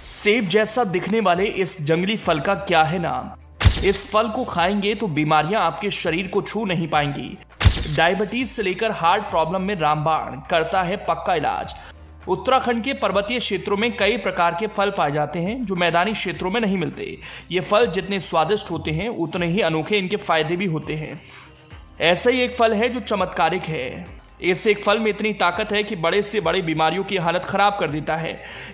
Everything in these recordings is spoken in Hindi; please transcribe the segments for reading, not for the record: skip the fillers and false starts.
सेब जैसा दिखने वाले इस जंगली फल का क्या है नाम? इस फल को खाएंगे तो बीमारियां आपके शरीर को छू नहीं पाएंगी। डायबिटीज से लेकर हार्ट प्रॉब्लम में रामबाण करता है पक्का इलाज। उत्तराखंड के पर्वतीय क्षेत्रों में कई प्रकार के फल पाए जाते हैं जो मैदानी क्षेत्रों में नहीं मिलते। ये फल जितने स्वादिष्ट होते हैं उतने ही अनोखे इनके फायदे भी होते हैं। ऐसा ही एक फल है जो चमत्कारिक है। इस एक फल में इतनी ताकत है कि बड़े से बड़ी बीमारियों की हालत खराब कर देता है।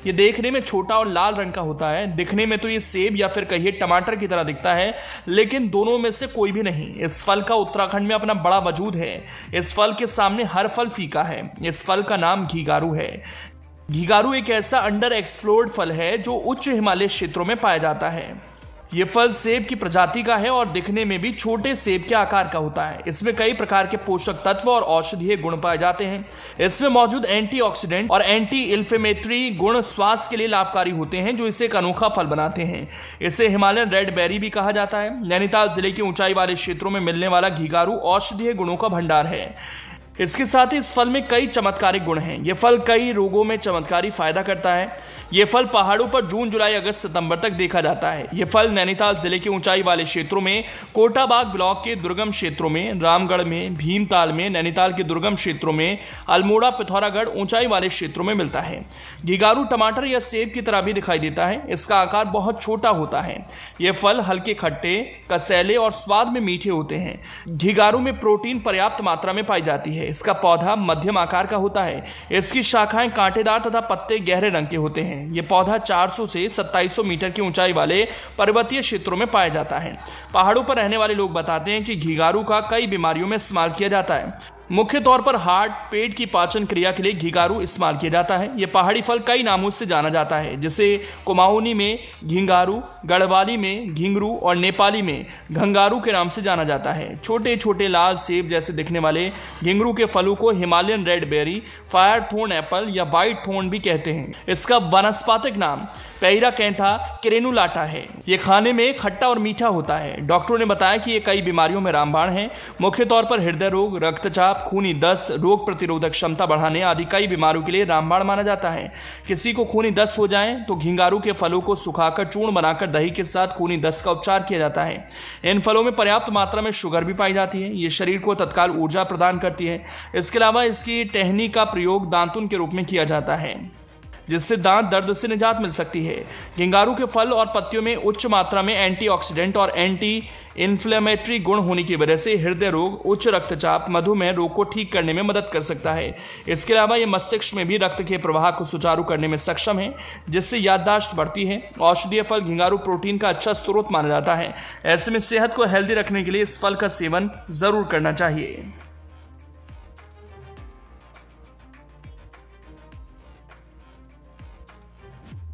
ये देखने में छोटा और लाल रंग का होता है। दिखने में तो ये सेब या फिर कहिए टमाटर की तरह दिखता है, लेकिन दोनों में से कोई भी नहीं। इस फल का उत्तराखंड में अपना बड़ा वजूद है। इस फल के सामने हर फल फीका है। इस फल का नाम घीगारू है। घीगारू एक ऐसा अंडर एक्सप्लोर्ड फल है जो उच्च हिमालय क्षेत्रों में पाया जाता है। ये फल सेब की प्रजाति का है और दिखने में भी छोटे सेब के आकार का होता है। इसमें कई प्रकार के पोषक तत्व और औषधीय गुण पाए जाते हैं। इसमें मौजूद एंटीऑक्सीडेंट और एंटी इन्फ्लेमेटरी गुण स्वास्थ्य के लिए लाभकारी होते हैं, जो इसे एक अनोखा फल बनाते हैं। इसे हिमालयन रेड बेरी भी कहा जाता है। नैनीताल जिले के ऊंचाई वाले क्षेत्रों में मिलने वाला घीगारू औषधीय गुणों का भंडार है। इसके साथ ही इस फल में कई चमत्कारिक गुण हैं। यह फल कई रोगों में चमत्कारी फायदा करता है। यह फल पहाड़ों पर जून, जुलाई, अगस्त, सितंबर तक देखा जाता है। यह फल नैनीताल जिले के ऊंचाई वाले क्षेत्रों में, कोटाबाग ब्लॉक के दुर्गम क्षेत्रों में, रामगढ़ में, भीमताल में, नैनीताल के दुर्गम क्षेत्रों में, अल्मोड़ा, पिथौरागढ़ ऊंचाई वाले क्षेत्रों में मिलता है। घीगारू टमाटर या सेब की तरह भी दिखाई देता है। इसका आकार बहुत छोटा होता है। यह फल हल्के खट्टे, कसैले और स्वाद में मीठे होते हैं। घीगारू में प्रोटीन पर्याप्त मात्रा में पाई जाती है। इसका पौधा मध्यम आकार का होता है। इसकी शाखाएं कांटेदार तथा पत्ते गहरे रंग के होते हैं। यह पौधा 400 से 2700 मीटर की ऊंचाई वाले पर्वतीय क्षेत्रों में पाया जाता है। पहाड़ों पर रहने वाले लोग बताते हैं कि घीगारू का कई बीमारियों में इस्तेमाल किया जाता है। मुख्य तौर पर हार्ट, पेट की पाचन क्रिया के लिए घीगारू इस्तेमाल किया जाता है। यह पहाड़ी फल कई नामों से जाना जाता है, जैसे कुमाऊनी में घिंगारू, गढ़वाली में घिंगरू और नेपाली में घंगारू के नाम से जाना जाता है। छोटे छोटे लाल सेब जैसे दिखने वाले घिंगरू के फलों को Himalayan red berry, fire thorn apple या व्हाइट थोर्न भी कहते हैं। इसका वानस्पतिक नाम पैराकैंथा क्रेनुलाटा है। यह खाने में खट्टा और मीठा होता है। डॉक्टरों ने बताया कि ये कई बीमारियों में रामबाण है। मुख्य तौर पर हृदय रोग, रक्तचाप, खूनी दस्त, रोग प्रतिरोधक क्षमता बढ़ाने आदि कई बीमारियों के लिए रामबाण माना जाता है। किसी को खूनी दस्त हो जाए तो घिंगारू के फलों को सुखाकर चूर्ण बनाकर दही के साथ खूनी दस्त का उपचार किया जाता है। इन फलों में पर्याप्त मात्रा में शुगर भी पाई जाती है। ये शरीर को तत्काल ऊर्जा प्रदान करती है। इसके अलावा इसकी टहनी का प्रयोग दांतुन के रूप में किया जाता है, जिससे दांत दर्द से निजात मिल सकती है। घिंगारू के फल और पत्तियों में उच्च मात्रा में एंटीऑक्सीडेंट और एंटी इन्फ्लेमेटरी गुण होने की वजह से हृदय रोग, उच्च रक्तचाप, मधुमेह रोग को ठीक करने में मदद कर सकता है। इसके अलावा यह मस्तिष्क में भी रक्त के प्रवाह को सुचारू करने में सक्षम है, जिससे याददाश्त बढ़ती है। औषधीय फल घिंगारू प्रोटीन का अच्छा स्रोत माना जाता है। ऐसे में सेहत को हेल्दी रखने के लिए इस फल का सेवन जरूर करना चाहिए।